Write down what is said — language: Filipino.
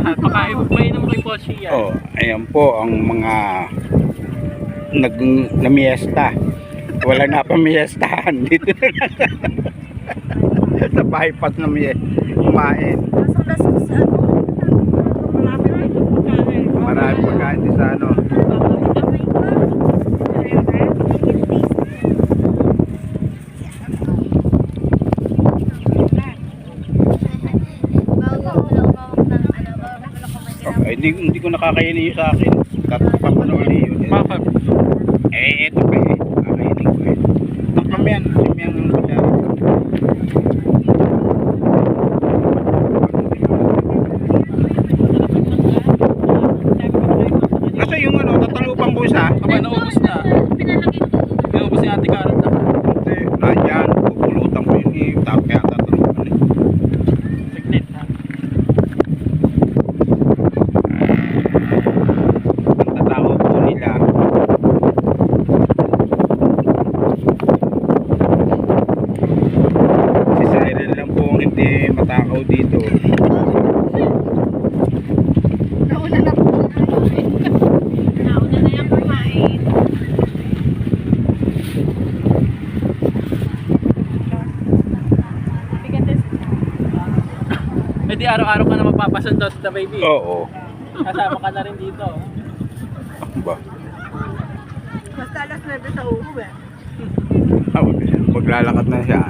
Painom kay Pochi yan. Oh, ayan po ang mga namiesta. Wala na pa miestahan dito na lang. Sa bypass na kumain. Lasang-lasang sa Marami pagkain din sa ano. Okay, hindi ko nakakainin yun sa akin. Tatapang ko na uli yun. Bakit? Ito pa eh. Kakainin ko eh. Takpam yan. Asim yan ng kutsara. Nasa yung ano, tatalupang ko isa. Aba, naubos na. Naubos ni Ate Karen na. Hindi, nandyan. Pupulutan ko yun eh. Kaya tatalupang eh. Signet ha. Ang tatao po nila. Si Cyril lang po ang hindi matakaw dito. nauna na po. Nauna na yung kumain. Eh di araw-araw ka na magpapasundot na baby. Oo. Kasama ka na rin dito. Ba? Basta alas 9 sa uwi. Maglalakad na siya.